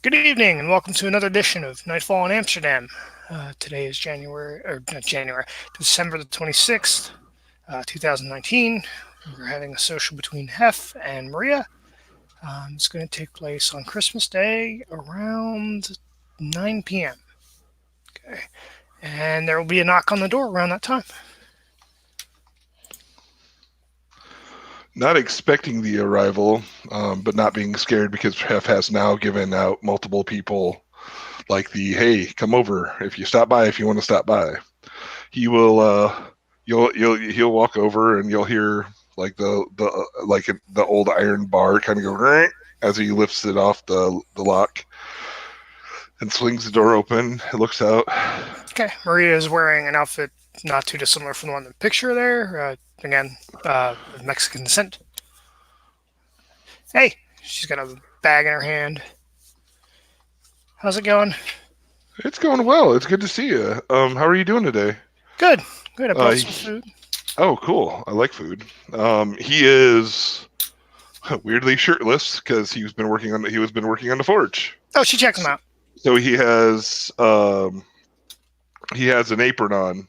Good evening, and welcome to another edition of Nightfall in Amsterdam. Today is January, or not January, December the 26th, 2019. We're having a social between Hef and Maria. It's going to take place on Christmas Day around 9 p.m. Okay. And there will be a knock on the door around that time. Not expecting the arrival, but not being scared because Hef has now given out multiple people like the hey, come over if you stop by if you want to stop by. He will he'll walk over and you'll hear like the old iron bar kind of go right as he lifts it off the lock and swings the door open. Looks out. Okay. Maria is wearing an outfit not too dissimilar from the one in the picture there. Again, Mexican descent. Hey, she's got a bag in her hand. How's it going? It's going well. It's good to see you. How are you doing today? Good. Good. I brought some food. Oh, cool. I like food. He is weirdly shirtless because he was been working on the forge. Oh, she checks him out. So he has an apron on.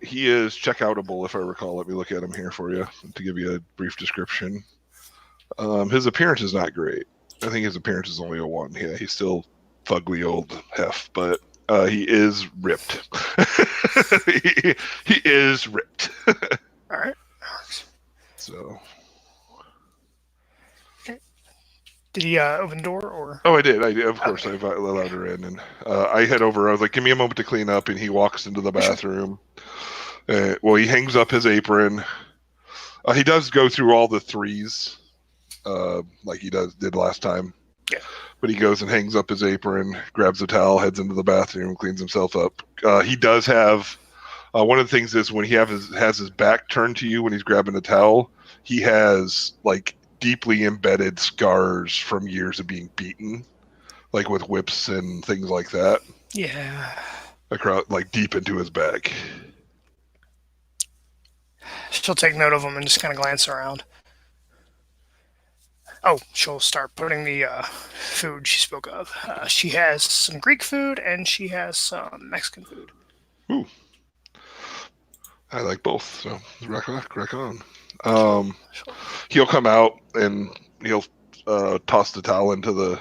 He is checkoutable, if I recall. Let me look at him here for you to give you a brief description. His appearance is not great. I think his appearance is only a 1. Yeah, he's still fugly old Hef, but he is ripped. he is ripped. All right. So. Okay. Did he open the door or? Oh, I did. Of course, okay. I allowed her in, and I head over. I was like, "Give me a moment to clean up," and he walks into the bathroom. Well, he hangs up his apron. He does go through all the 3s, like he did last time. Yeah. But he goes and hangs up his apron, grabs a towel, heads into the bathroom, cleans himself up. He does have one of the things is when he has his back turned to you when he's grabbing the towel, he has like deeply embedded scars from years of being beaten, like with whips and things like that. Yeah. Across, like deep into his back. She'll take note of them and just kind of glance around. Oh, she'll start putting the food she spoke of. She has some Greek food and she has some Mexican food. Ooh. I like both, so rock on. He'll come out and he'll toss the towel into the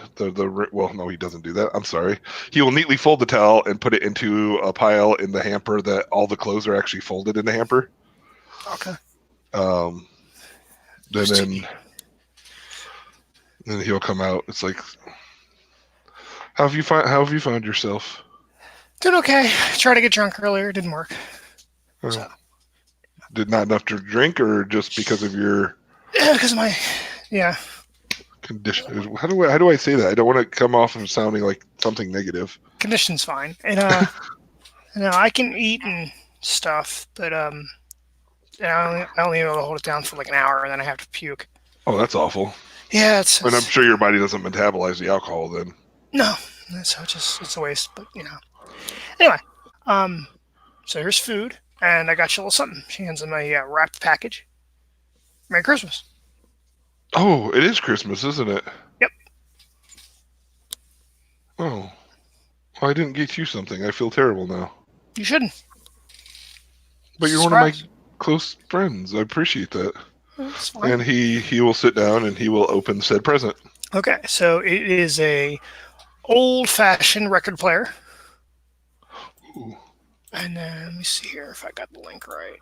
well, no, he doesn't do that. I'm sorry. He will neatly fold the towel and put it into a pile in the hamper that all the clothes are actually folded in the hamper. Okay. Then he'll come out. It's like, how have you found yourself? Doing okay. Tried to get drunk earlier. Didn't work. So. Did not enough to drink, or just because of your? Yeah, because of my, condition. How do I say that? I don't want to come off of sounding like something negative. Condition's fine, and I can eat and stuff, but I only able to hold it down for like an hour, and then I have to puke. Oh, that's awful. Yeah, and I'm sure your body doesn't metabolize the alcohol then. No, so it's a waste. But anyway, so here's food, and I got you a little something. She hands him a wrapped package. Merry Christmas. Oh, it is Christmas, isn't it? Yep. Oh, well, I didn't get you something. I feel terrible now. You shouldn't. But you're one of my close friends. I appreciate that. And he will sit down and he will open said present. Okay, so it is a old-fashioned record player. Ooh. And let me see here if I got the link right.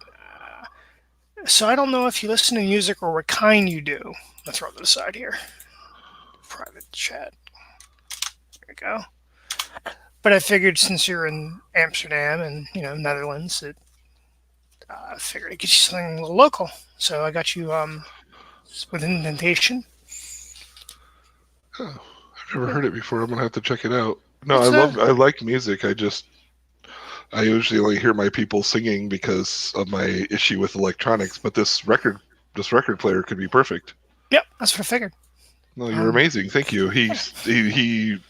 So I don't know if you listen to music or what kind you do. I'll throw that aside here. Private chat. There we go. But I figured since you're in Amsterdam and Netherlands, I figured I'd get you something a little local. So I got you with indentation. Oh, I've never heard it before. I'm gonna have to check it out. No, I like music. I usually only hear my people singing because of my issue with electronics. But this record player could be perfect. Yep, that's what I figured. No, you're amazing. Thank you. He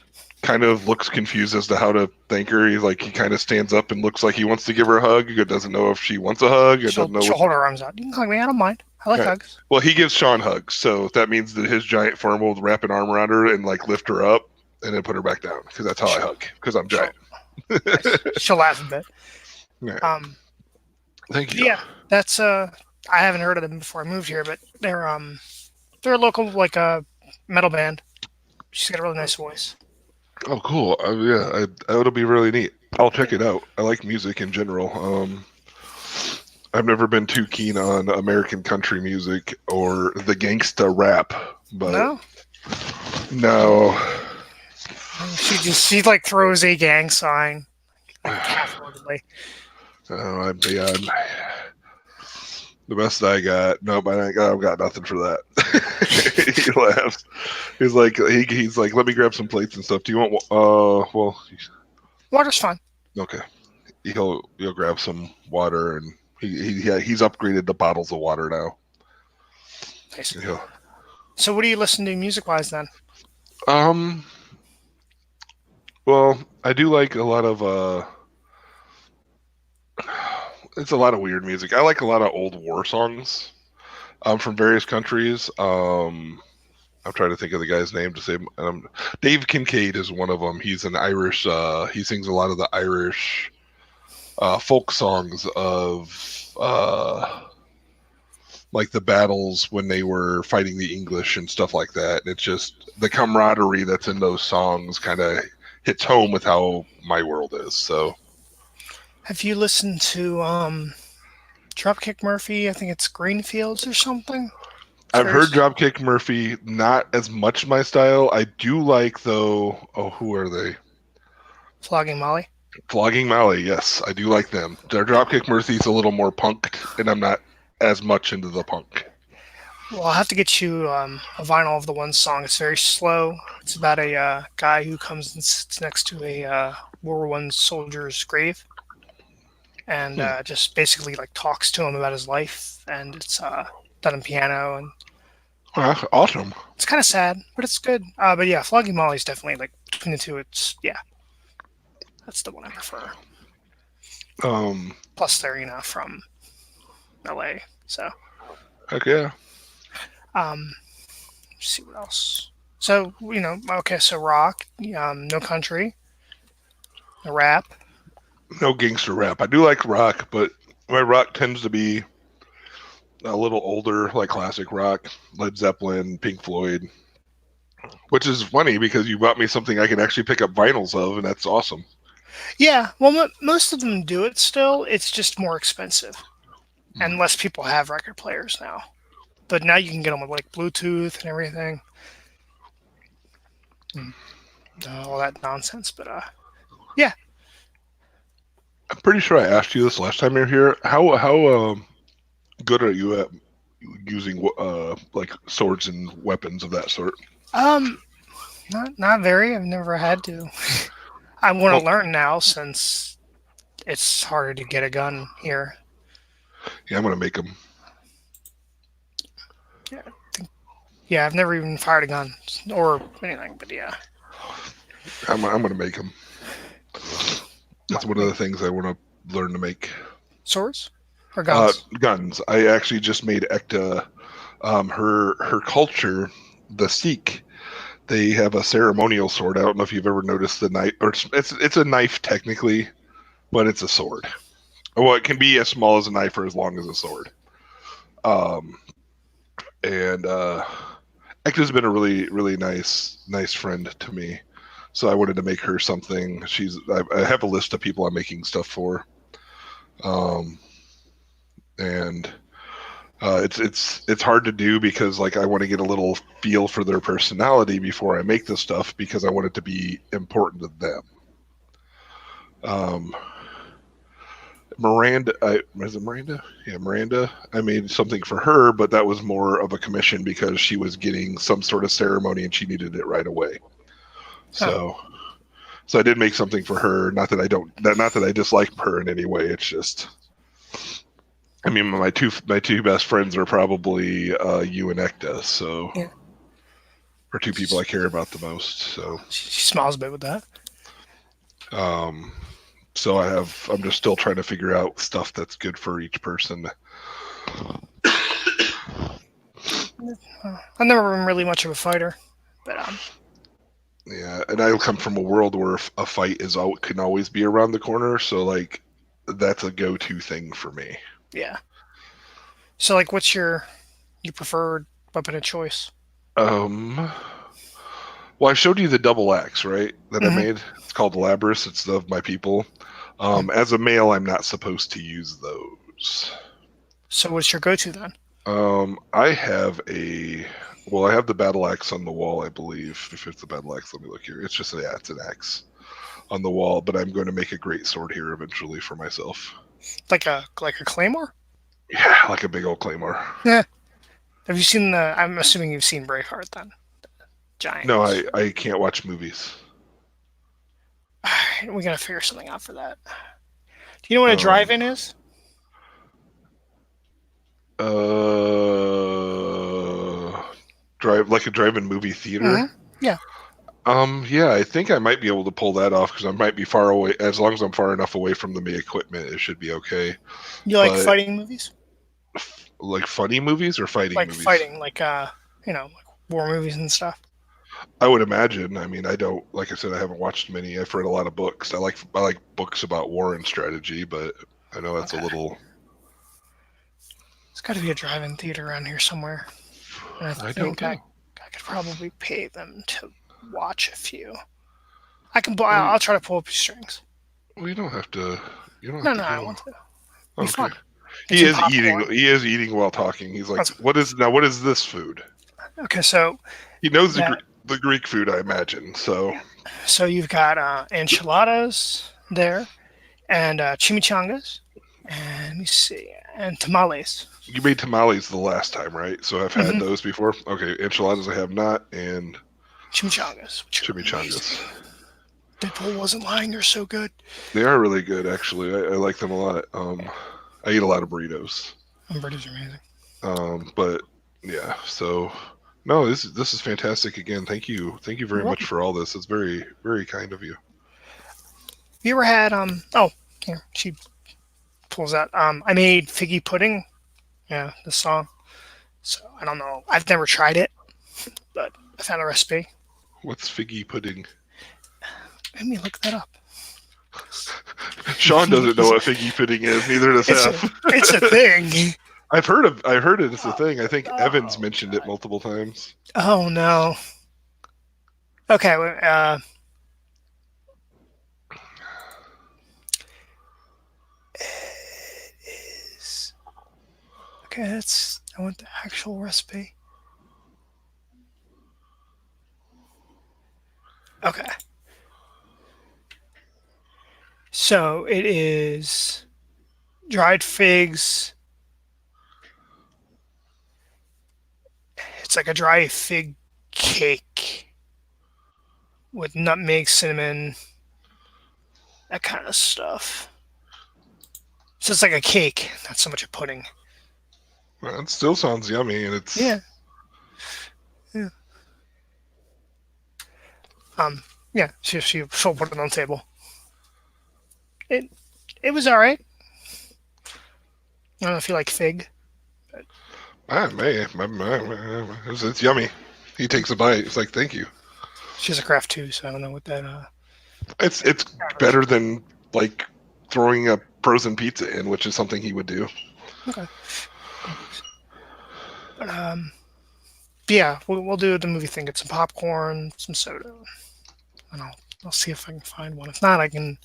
kind of looks confused as to how to thank her. He kind of stands up and looks like he wants to give her a hug. He doesn't know if she wants a hug. She'll hold her arms out. You can hug me. I don't mind. I like Right. hugs. Well, he gives Sean hugs, so that means that his giant form will wrap an arm around her and like lift her up and then put her back down because that's how I She'll, hug because I'm giant. she'll, nice. She'll laugh a bit. Yeah. Um, Thank but you. yeah, that's I haven't heard of them before I moved here, but they're a local like metal band. She's got a really nice voice. Oh, cool. Yeah, it'll be really neat. I'll check it out. I like music in general. I've never been too keen on American country music or the gangsta rap, but No, no. she like throws a gang sign like half-heartedly. Yeah, the best I got. Nope, I've got nothing for that. He laughs. He's like, let me grab some plates and stuff. Do you want? Well, Water's fine. okay. He'll grab some water and he's upgraded the bottles of water now. Nice. He'll, So what do you listen to music-wise then? um, well, I do like a lot of it's a lot of weird music. I like a lot of old war songs from various countries. I'm trying to think of the guy's name to say. Dave Kincaid is one of them. He's an Irish. He sings a lot of the Irish folk songs of like the battles when they were fighting the English and stuff like that. And it's just the camaraderie that's in those songs kind of hits home with how my world is. So Have you listened to Dropkick Murphy? I think it's Greenfields or something. It's I've very heard Dropkick Murphy, not as much my style. I do like though. Oh, who are they? Flogging Molly. Flogging Molly, yes, I do like them. Their Dropkick Murphy's a little more punked, and I'm not as much into the punk. Well, I'll have to get you a vinyl of the one song. It's very slow. It's about a guy who comes and sits next to a World War One soldier's grave, and Hmm. just basically like talks to him about his life. And it's done on piano, and Awesome. it's kind of sad, but it's good. But yeah, Flogging Molly is definitely like between the two. It's yeah, that's the one I prefer. Um, Plus, they're from LA, so heck yeah. let's see what else. So okay, so rock, no country, no rap. No gangster rap. I do like rock, but my rock tends to be a little older, like classic rock, Led Zeppelin, Pink Floyd, which is funny because you bought me something I can actually pick up vinyls of, and that's awesome. Yeah, well, most of them do it still. It's just more expensive, and less people have record players now. But now you can get them with like Bluetooth and everything, and all that nonsense. But yeah, I'm pretty sure I asked you this last time you were here. How good are you at using like swords and weapons of that sort? um, not very. I've never had to. I want Well, to learn now since it's harder to get a gun here. yeah, I'm gonna make them. Yeah, yeah, I've never even fired a gun or anything. But yeah, I'm gonna make them. That's what, one of make the things I want to learn to make. swords or guns? Guns. I actually just made Ekta. Her culture, the Sikh, they have a ceremonial sword. I don't know if you've ever noticed the knife, or it's a knife technically, but it's a sword. Well, it can be as small as a knife or as long as a sword. Um, and Ekta's been a really nice friend to me. So I wanted to make her something. I have a list of people I'm making stuff for. Um, and it's hard to do because like I want to get a little feel for their personality before I make this stuff because I want it to be important to them. Um, is it Miranda? Yeah, Miranda. I made something for her, but that was more of a commission because she was getting some sort of ceremony and she needed it right away. Huh. So, so I did make something for her. Not that I dislike her in any way. It's just, I mean, my two best friends are probably you and Ekta, so Yeah, are two people I care about the most. So, she smiles a bit with that. um, I'm just still trying to figure out stuff that's good for each person. I've never been really much of a fighter, but Yeah, and I come from a world where a fight can always be around the corner, so like that's a go-to thing for me. yeah. So like, what's your preferred weapon of choice? Um, well, I showed you the double axe, right? That I Hmm. made. It's called Labrys. It's of my people. As a male, I'm not supposed to use those. So what's your go-to then? I have I have the battle axe on the wall, I believe. If it's the battle axe, let me look here. It's just, yeah, it's an axe on the wall, but I'm going to make a great sword here eventually for myself. Like a claymore? Yeah, like a big old claymore. Yeah. Have you seen the? I'm assuming you've seen Braveheart then. No, Giants. I can't watch movies. We gotta figure something out for that. Do you know what a Um, drive-in is? uh, like a drive-in movie theater. Hmm. Yeah. Yeah, I think I might be able to pull that off because I might be far away. As long as I'm far enough away from the equipment, it should be okay. You like But fighting movies? like funny movies or fighting Like movies? fighting, like war movies and stuff. I would imagine. I mean, I don't. Like I said, I haven't watched many. I've read a lot of books. I like books about war and strategy, but I know that's a Okay. little. There's got to be a drive-in theater around here somewhere, and I I don't think I know. I could probably pay them to watch a few. I can. Well, I'll try to pull up your strings. you don't have to. You don't have No, to no, I go. want to. Be Okay. fun. Get some popcorn. He is eating while talking. He's like, That's, What is this food?" okay, so He knows that the Greek food, I imagine. So so you've got enchiladas there, and chimichangas, and let me see, and tamales. you made tamales the last time, right? So I've had Hmm. those before. Okay, enchiladas I have not, and Chimichangas, which are chimichangas. amazing. Deadpool wasn't lying; they're so good. They are really good, actually. I like them a lot. I eat a lot of burritos. Burritos are amazing. But yeah, so no, this is fantastic. Again, thank you very You're much welcome. for all this. It's very very kind of you. You ever had Oh, here she pulls out. I made figgy pudding. Yeah, the song. So I don't know. I've never tried it, but I found a recipe. What's figgy pudding? Let me look that up. Sean doesn't know what figgy pudding is. Neither does it's a Hef. it's a thing. I've heard it. It's a thing. I think Evans Oh mentioned it god. multiple times. Oh no. Okay. Is okay. That's I want the actual recipe. Okay. So it is dried figs. It's like a dry fig cake with nutmeg, cinnamon, that kind of stuff. So it's like a cake, not so much a pudding. Well, it still sounds yummy, and it's Yeah. Yeah. Um. Yeah. She'll put it on the table. It it was all right. I don't know if you like fig. it's yummy. He takes a bite. It's like thank you. She's a craft too, so I don't know what that It's average. better than like throwing a frozen pizza in, which is something he would do. Okay. But yeah, we'll do the movie thing. Get some popcorn, some soda, and I'll see if I can find one. If not, I can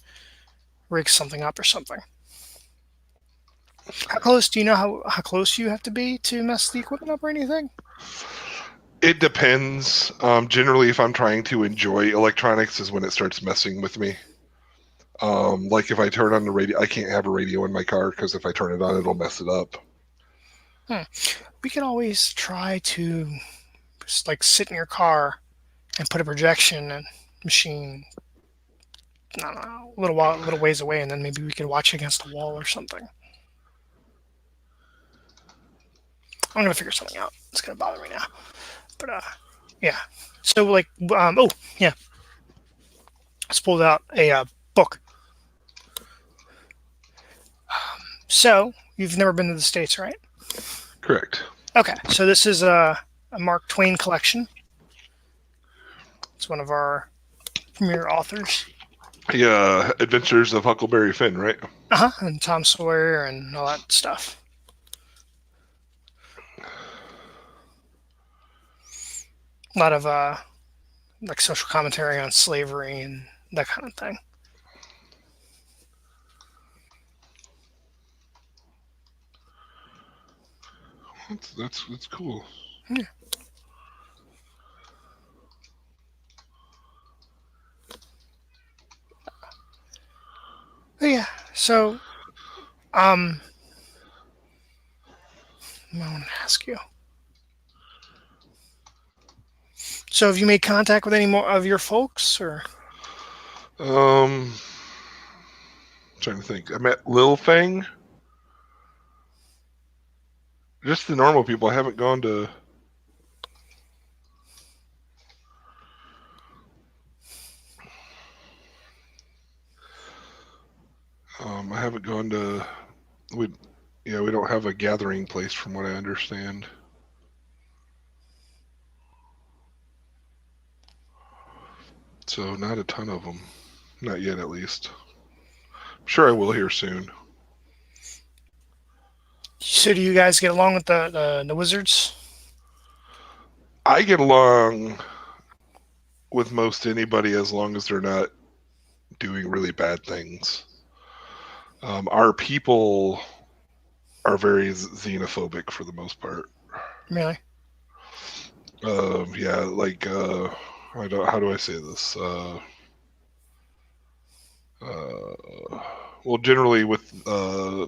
rig something up or something. How close do you know how close you have to be to mess the equipment up or anything? It depends. Generally, if I'm trying to enjoy electronics, is when it starts messing with me. Like if I turn on the radio, I can't have a radio in my car because if I turn it on, it'll mess it up. Hmm. We could always try to just like sit in your car and put a projection and machine. I don't know, a little ways away, and then maybe we could watch against a wall or something. I'm gonna figure something out. It's gonna bother me now, but yeah. So like, oh yeah, I just pulled out a book. So you've never been to the states, right? Correct. Okay, so this is a Mark Twain collection. It's one of our premier authors. The Adventures of Huckleberry Finn, right? And Tom Sawyer and all that stuff. A lot of like social commentary on slavery and that kind of thing. That's cool. Yeah. But yeah. So, um, I want to ask you. So, have you made contact with any more of your folks, or Um, trying to think. I met Lil Fang. Just the normal people. I haven't gone to. I haven't gone to. We, yeah, we don't have a gathering place, from what I understand. So not a ton of them. Not yet, at least. I'm sure I will here soon. so do you guys get along with the wizards? I get along with most anybody as long as they're not doing really bad things. Our people are very xenophobic for the most part. Really? Yeah, like how do I say this? Well, generally with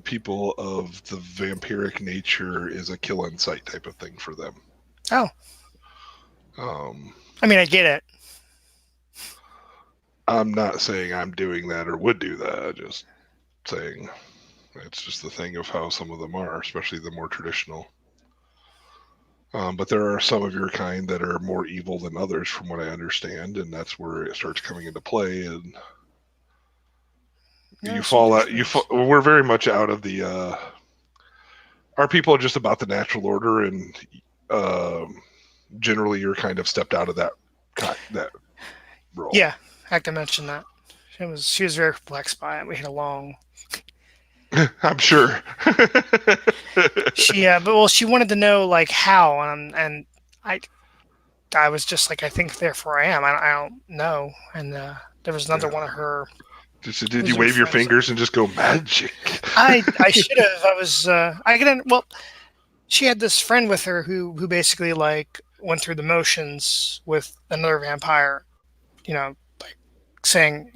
people of the vampiric nature is a kill on sight type of thing for them. Oh, Um, I mean, I get it. I'm not saying I'm doing that or would do that. I'm just saying it's just the thing of how some of them are, especially the more traditional. But there are some of your kind that are more evil than others, from what I understand, and that's where it starts coming into play. And Yeah, you I see fall the out. difference. We're very much out of the. Our people are just about the natural order, and generally, you're kind of stepped out of that role. Yeah, I have to mention that. She was very perplexed by it. We had a long. I'm sure. But well, she wanted to know like how, and I was just like, I think therefore I am. I don't know. And there was another Yeah. one of her Did you wizard wave your friends. fingers and just go magic? I should have. I was I could well. She had this friend with her who basically like went through the motions with another vampire. You know, like saying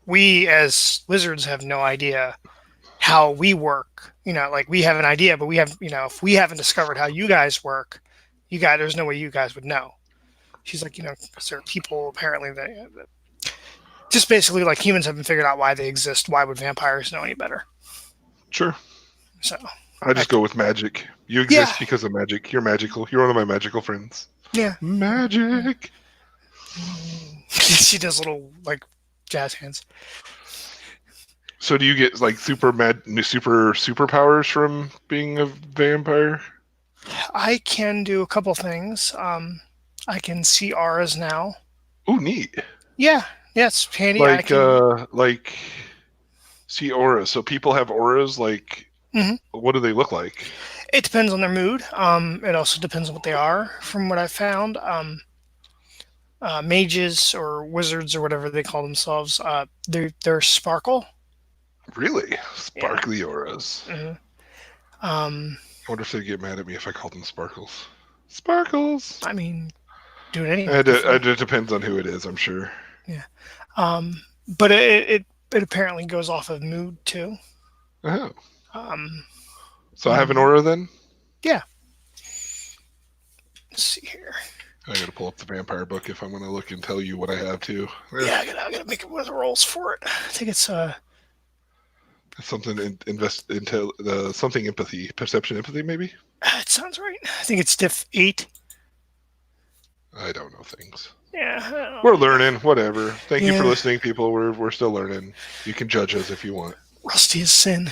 we as wizards have no idea how we work. Like we have an idea, but we have if we haven't discovered how you guys work, there's no way you guys would know. She's like, because there are people apparently that just basically like humans haven't figured out why they exist. Why would vampires know any better? Sure. So, I I, just go with magic. You yeah, exist because of magic. You're magical. You're one of my magical friends. yeah. Magic. She does little like jazz hands. So do you get like superpowers from being a vampire? I can do a couple things. I can see auras now. Ooh, neat. Yeah, yeah, it's handy. I can. Like see auras. So people have auras. Like, Mhm. what do they look like? It depends on their mood. It also depends on what they are. From what I found, mages or wizards or whatever they call themselves, they're sparkle. Really? Yeah. Sparkly auras. hmm Um, I wonder if they'd get mad at me if I called them sparkles. Sparkles. I mean, do it anyway. Be funny. It depends on who it is, I'm sure. Yeah. But it apparently goes off of mood too. Oh. Um, So I have an aura then? yeah. Let's see here. I gotta pull up the vampire book if I'm gonna look and tell you what I have too. Yeah, I gotta make one of the rolls for it. I think it's Something invest into something empathy, perception empathy, maybe. it sounds right. I think it's diff 8. I don't know things. Yeah. We're learning, whatever. Thank you for Yeah. listening, people. We're still learning. You can judge us if you want. Rusty as sin.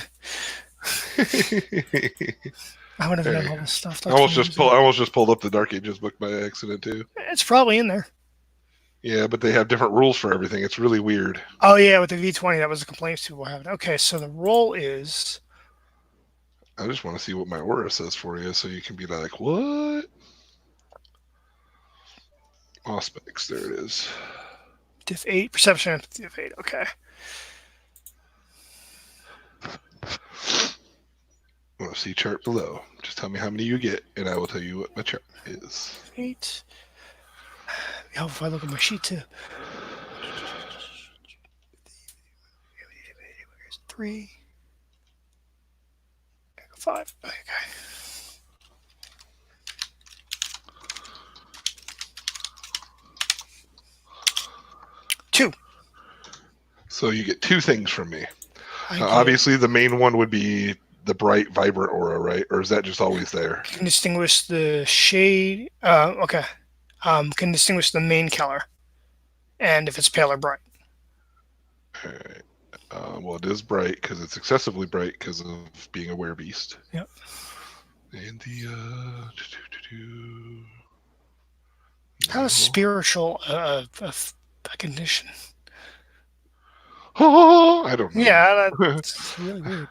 I would have known Hey, all this stuff 13 years I ago. almost just pulled up the Dark Ages book by accident too. It's probably in there. Yeah, but they have different rules for everything. It's really weird. Oh yeah, with the V20, that was the complaints people were having. Okay, so the roll is I just want to see what my aura says for you, so you can be like, "What?" Aspects. There it is. diff 8, perception of diff 8. Okay. Want to see chart below? Just tell me how many you get, and I will tell you what my chart is. 8. Oh, if I look at my sheet too. 3, 5. Okay. 2. So you get two things from me. I get Obviously, the main one would be the bright, vibrant aura, right? Or is that just always there? can distinguish the shade. Okay. Can distinguish the main color and if it's pale or bright. All right. Well, it is bright because it's excessively bright because of being a werebeast. Yep. And the How is no. spiritual a condition? Oh, I don't know. Yeah, that's really weird.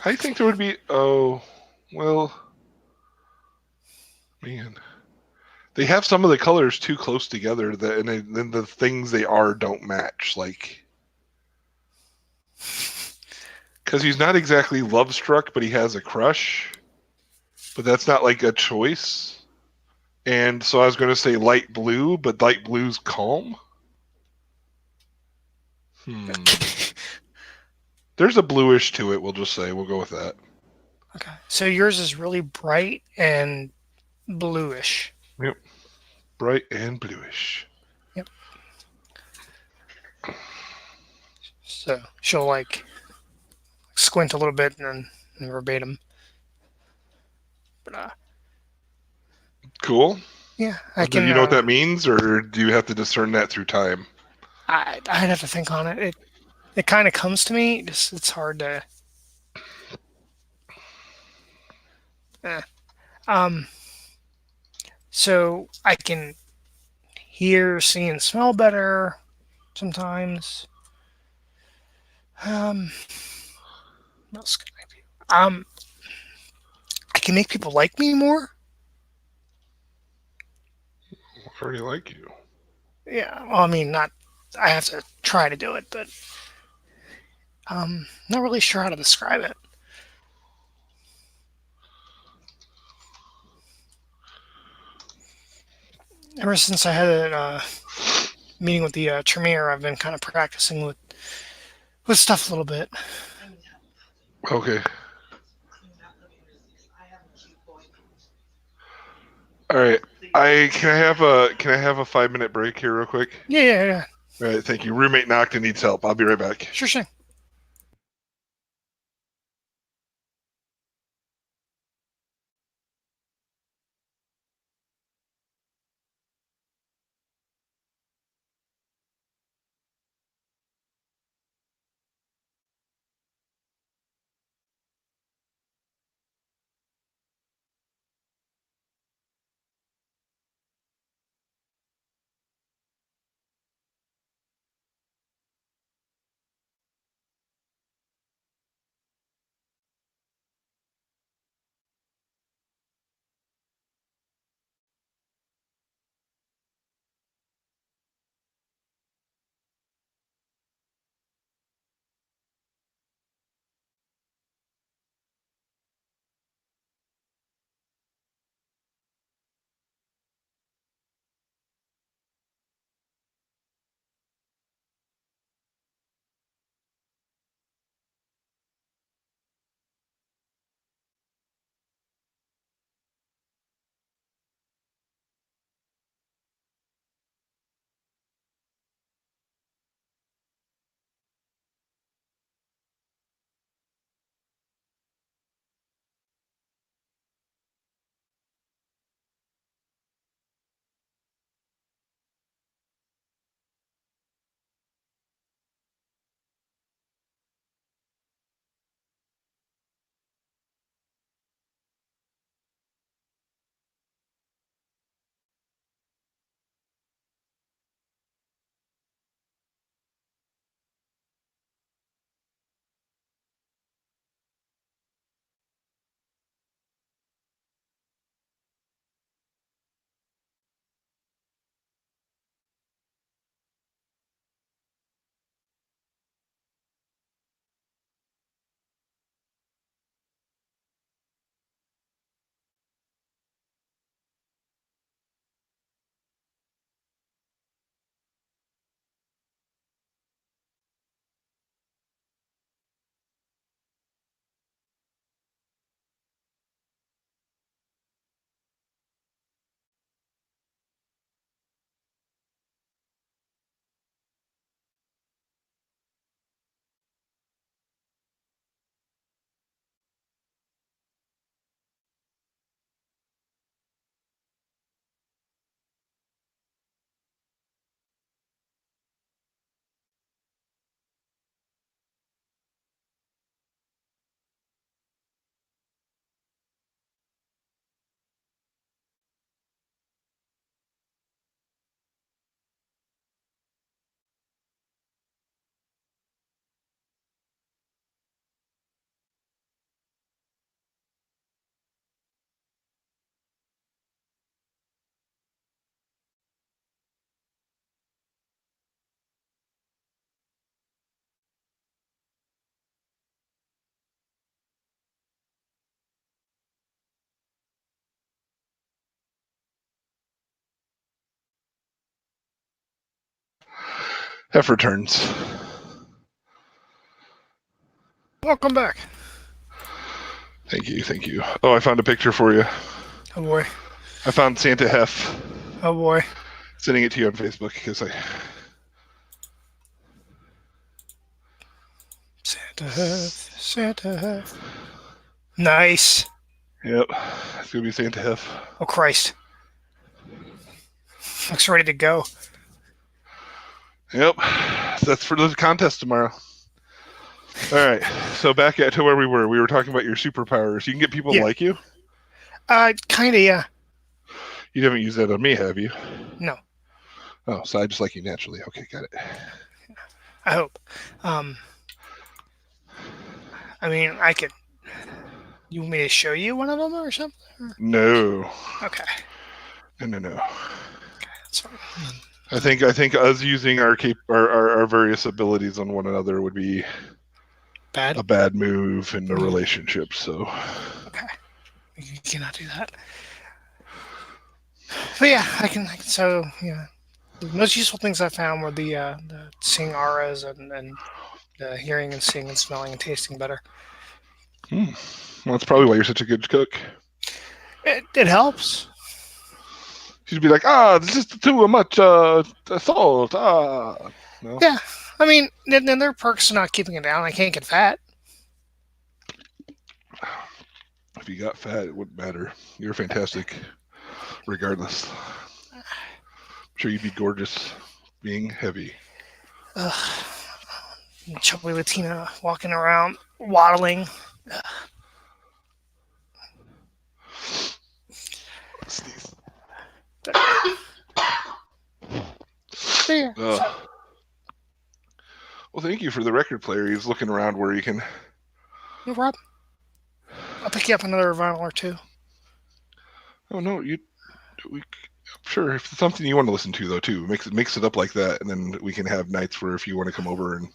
I think there would be. Oh, well, man. They have some of the colors too close together that, and then the things they are don't match. Like, because he's not exactly love struck, but he has a crush. But that's not like a choice. And so I was going to say light blue, but light blue's calm. Hmm. There's a bluish to it. We'll just say we'll go with that. Okay. So yours is really bright and bluish. Yep. Bright and bluish. Yep. So she'll like squint a little bit and then verbatim. But Cool. yeah, I Do can. you know what that means, or do you have to discern that through time? I'd have to think on it. It kind of comes to me. It's hard to. Eh. Um. So I can hear, see, and smell better sometimes. Um. What else can I do? I can make people like me more. I already like you. Yeah. Well, I mean, not. I have to try to do it, but not really sure how to describe it. Ever since I had a meeting with the Tremere, I've been kind of practicing with stuff a little bit. Okay. All right. I have a 5 minute break here real quick? Yeah. All right, thank you. Roommate knocked and needs help. I'll be right back. Sure thing. Heifer turns. Welcome back. Thank you, thank you. Oh, I found a picture for you. Oh boy. I found Santa Hef. Oh boy. Sending it to you on Facebook because I. Santa Hef. Santa Hef. Nice. Yep, it's gonna be Santa Hef. Oh Christ. Looks ready to go. Yep, that's for the contest tomorrow. All right, so back to where we were. We were talking about your superpowers. You can get people to like you. Kinda, yeah. You haven't used that on me, have you? No. Oh, so I just like you naturally. Okay, got it. I hope. I mean, I could. You want me to show you one of them or something? No. Okay. No. Okay, that's fine. I think us using our various abilities on one another would be Bad. a bad move in a relationship. So. Okay. You cannot do that. But yeah, I can. So yeah, the most useful things I found were the seeing auras and the hearing and seeing and smelling and tasting better. Well, that's probably why you're such a good cook. It helps. She'd be like, this is too much salt. No. Yeah, I mean, then there are perks to not keeping it down. I can't get fat. If you got fat, it wouldn't matter. You're fantastic, regardless. I'm sure you'd be gorgeous being heavy. Chubby Latina walking around, waddling. Sneeze. There. Well, thank you for the record player. He's looking around where he can. No problem. I'll pick you up another vinyl or two. Oh no, sure if it's something you want to listen to though too. Mix it up like that, and then we can have nights where if you want to come over and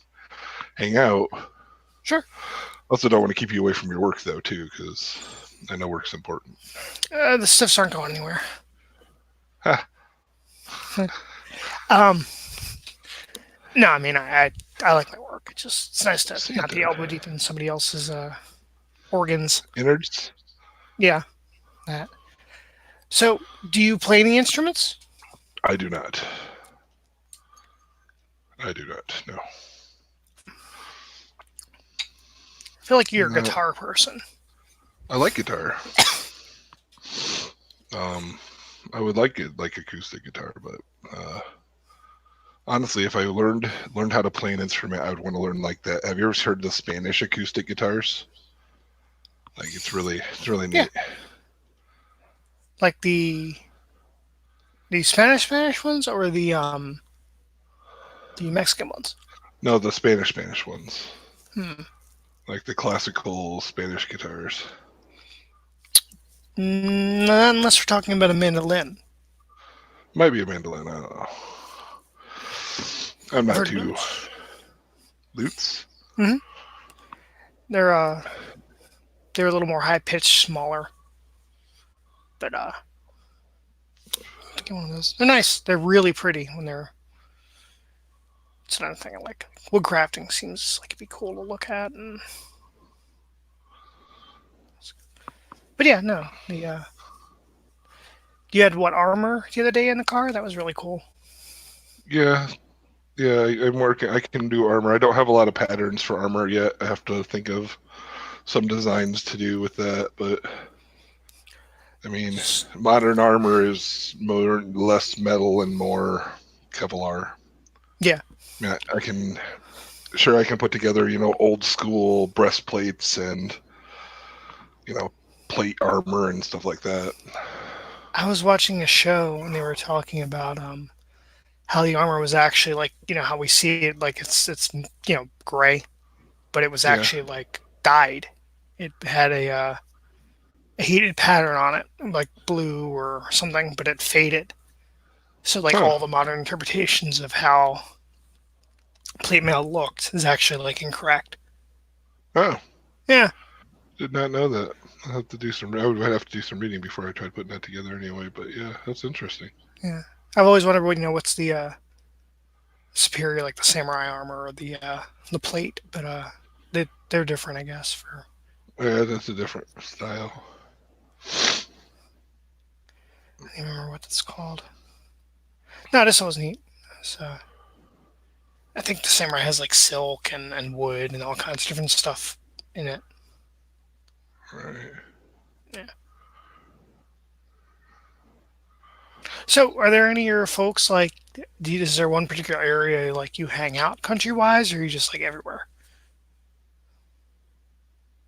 hang out. Sure. Also, don't want to keep you away from your work though too, because I know work's important. The stiffs aren't going anywhere. Ha. No, I mean I like my work. It's nice to not be elbow deep in somebody else's organs. Innards. Yeah, that. So, do you play any instruments? I do not. No. I feel like you're a guitar person. I like guitar. I would like acoustic guitar, but honestly, if I learned how to play an instrument, I would want to learn like that. Have you ever heard the Spanish acoustic guitars? Like it's really neat. Yeah. Like the Spanish ones or the Mexican ones? No, the Spanish ones. Hmm. Like the classical Spanish guitars. Not unless we're talking about a mandolin. Might be a mandolin. I don't know. I'm not too. Lutes? Mm-hmm. They're a little more high pitched, smaller. But get one of those. They're nice. They're really pretty when they're. It's another thing I like. Wood crafting seems like it'd be cool to look at. But yeah, no. You had what armor the other day in the car? That was really cool. Yeah, I'm working. I can do armor. I don't have a lot of patterns for armor yet. I have to think of some designs to do with that. But I mean, modern armor is less metal and more Kevlar. Yeah. Yeah, I can put together, old school breastplates and, plate armor and stuff like that. I was watching a show and they were talking about how the armor was actually like, how we see it, like it's gray, but it was actually like dyed. It had a heated pattern on it, like blue or something, but it faded. So like all the modern interpretations of how plate mail looked is actually like incorrect. Oh. Yeah. Did not know that. I would have to do some reading before I tried putting that together anyway, but yeah, that's interesting. Yeah. I've always wondered, what's the superior, like the samurai armor or the plate, but they're different, I guess. For Yeah, that's a different style. I don't even remember what that's called. No, this was neat. So I think the samurai has like silk and wood and all kinds of different stuff in it. Right. Yeah. So, are there any of your folks like? Is there one particular area like you hang out country wise, or are you just like everywhere?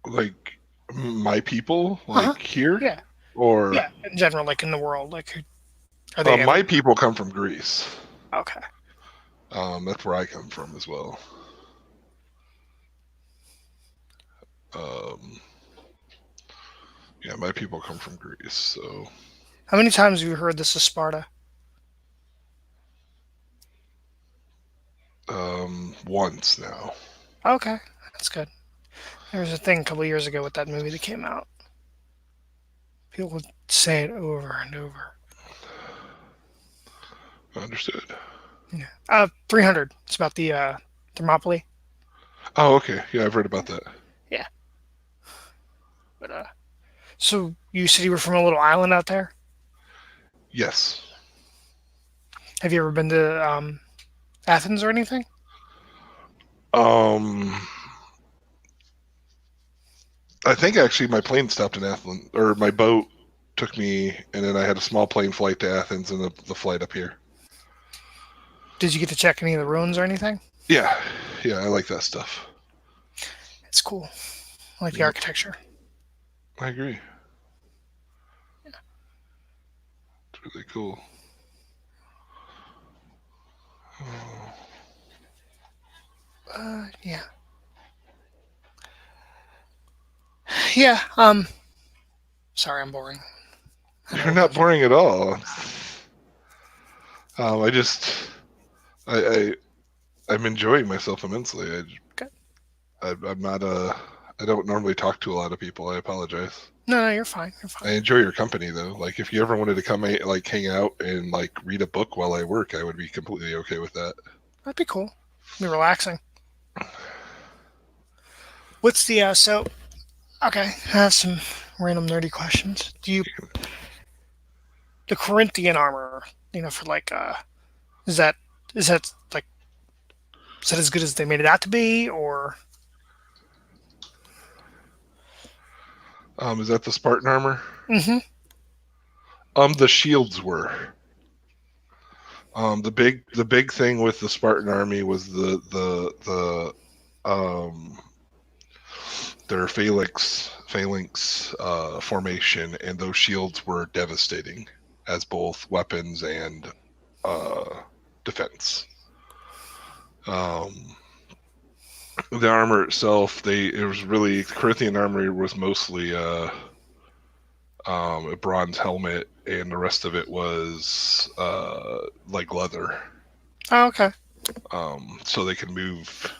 Like my people, Uh huh. like here, Yeah. or Yeah. In general, like in the world, like are they my everywhere? people come from Greece. Okay. That's where I come from as well. Um, yeah, my people come from Greece. So How many times have you heard this is Sparta? once now. Okay, that's good. There was a thing a couple of years ago with that movie that came out. People would say it over and over. Understood. Yeah. 300. It's about the Thermopylae. Oh, okay. Yeah, I've heard about that. Yeah. But so you said you were from a little island out there. Yes. Have you ever been to Athens or anything? Um, I think actually my plane stopped in Athens, or my boat took me, and then I had a small plane flight to Athens and the flight up here. Did you get to check any of the ruins or anything? Yeah, yeah, I like that stuff. It's cool. I like the Yep, architecture. I agree. It's really cool. Oh, Yeah. Yeah. Sorry, I'm boring. I know you're a not bunch of. boring at all. I just, I, I'm enjoying myself immensely. Good. I'm not a, I don't normally talk to a lot of people. I apologize. No, no, you're fine. You're I fine. enjoy your company though. Like if you ever wanted to come like hang out and like read a book while I work, I would be completely okay with that. That'd be cool. Be relaxing. What's the so? Okay, I have some random nerdy questions. Do you the Corinthian armor? For like is that is that like is that as good as they made it out to be, or Is that the Spartan armor? mm-hmm. The shields were. The big thing with the Spartan army was the their phalanx formation, and those shields were devastating as both weapons and uh, defense. Um, the armor itself, it was really Corinthian armor was mostly a bronze helmet, and the rest of it was like leather, Oh, okay. so they could move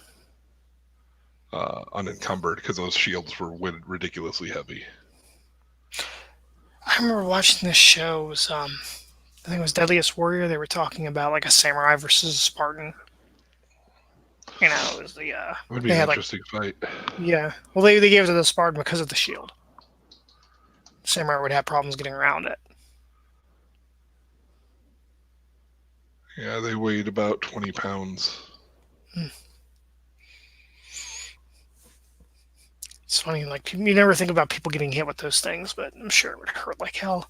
unencumbered because those shields were ridiculously heavy. I remember watching this show. It was I think it was Deadliest Warrior. They were talking about like a samurai versus a Spartan. It was It would be they an had like interesting fight. yeah. Well, they gave it to the Spartan because of the shield. The samurai would have problems getting around it. Yeah, they weighed about 20 pounds. It's funny, like you never think about people getting hit with those things, but I'm sure it would hurt like hell.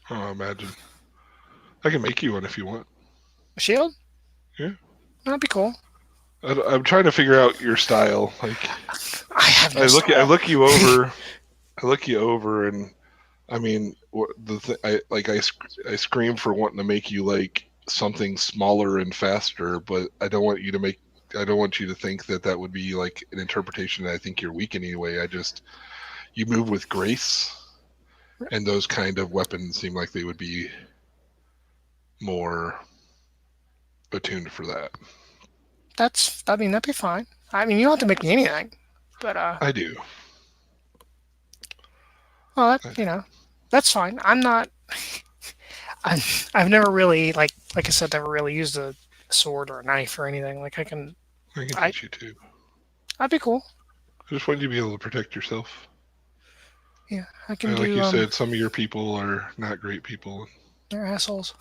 Oh, imagine. I can make you one if you want. A shield? Yeah. That'd be cool. I'm trying to figure out your style. Like, I have no I style. look you over, and I mean, I scream for wanting to make you like something smaller and faster, but I don't want you to think that that would be like an interpretation that I think you're weak in any way. You move with grace, and those kind of weapons seem like they would be more attuned for that. I mean, that'd be fine. I mean, you don't have to make me anything, but I do. well, I do. that's fine. I'm not. I've never really like I said, never really used a sword or a knife or anything. Like I can, I can I teach you too. I'd be cool. I just want you to be able to protect yourself. Yeah, I can Like do. you said, some of your people are not great people. They're assholes.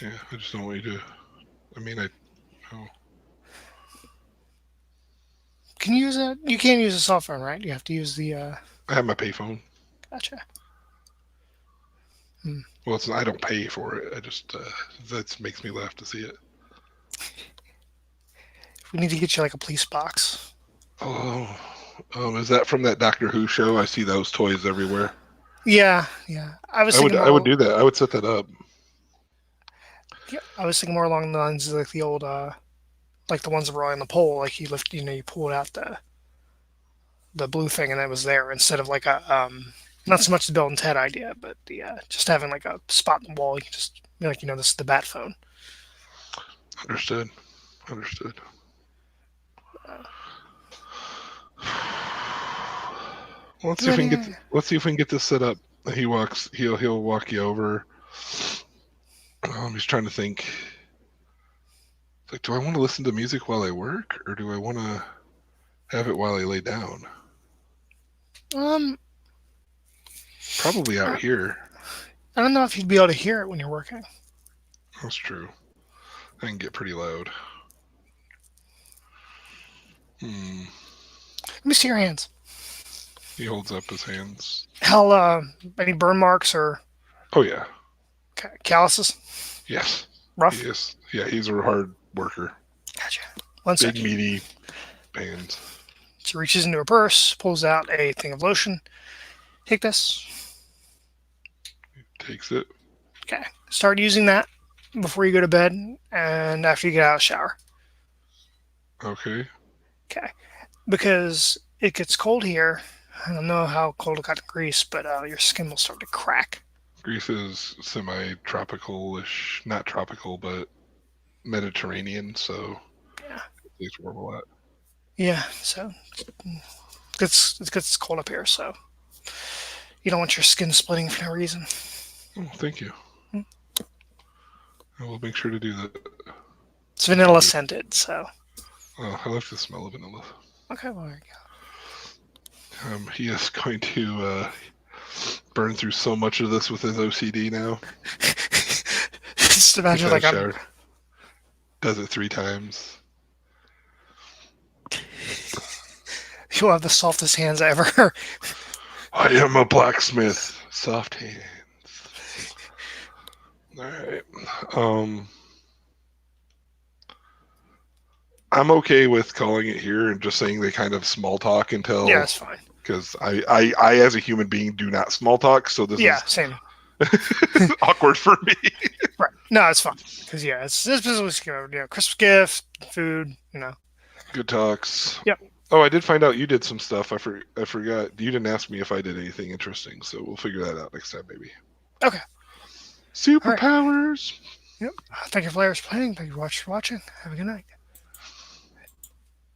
Yeah, I just don't want you to. I mean, oh, Can you use a? You can't use a cell phone, right? You have to use the. I have my payphone. Gotcha. Hmm. Well, I don't pay for it. I just that makes me laugh to see it. We need to get you like a police box. Oh, is that from that Doctor Who show? I see those toys everywhere. Yeah, yeah. I was thinking I would more. do that. I would set that up. Yeah, I was thinking more along the lines of like the old, like the ones that were on the pole. Like you lift, you pull out the blue thing, and it was there instead of like a not so much the Bill and Ted idea, but the just having like a spot in the wall. You can just like this is the bat phone. Understood. Understood. Uh, Well, do any? let's see if we can get this set up. He'll walk you over. He's trying to think. Like, do I want to listen to music while I work, or do I want to have it while I lay down? Um, Probably out I, here. I don't know if you'd be able to hear it when you're working. That's true. I can get pretty loud. Hmm. Let me see your hands. He holds up his hands. Hell, any burn marks or Oh yeah. calluses? Yes. He Rough. is. Yeah, he's a hard worker. Gotcha. One Big second. meaty hands. She reaches into her purse, pulls out a thing of lotion. Take this. Takes it. Okay. Start using that before you go to bed and after you get out of the shower. Okay. Okay. Because it gets cold here. I don't know how cold it got in Greece, but your skin will start to crack. Greece is semi-tropical-ish, not tropical, but Mediterranean, so Yeah. it's warm a lot. Yeah. So it's cold up here, so you don't want your skin splitting for no reason. Oh, thank you. Hmm. I will make sure to do that. It's vanilla scented, so. Oh, I like the smell of vanilla. Okay, well, there you He is going to burn through so much of this with his OCD now. go. Just imagine like I'm. Does it 3 times. You'll have the softest hands ever. I am a blacksmith. Soft hands. All right. I'm okay with calling it here and just saying they kind of small talk until. Yeah, it's fine. Because I as a human being do not small talk, so this is same. awkward for me. Right. No, it's fine. Because this is Christmas gift, food. Good talks. Yep. Oh, I did find out you did some stuff. I forgot. You didn't ask me if I did anything interesting, so we'll figure that out next time, maybe. Okay. Superpowers. Yep. Thank you for playing. Thank you for watching. Have a good night.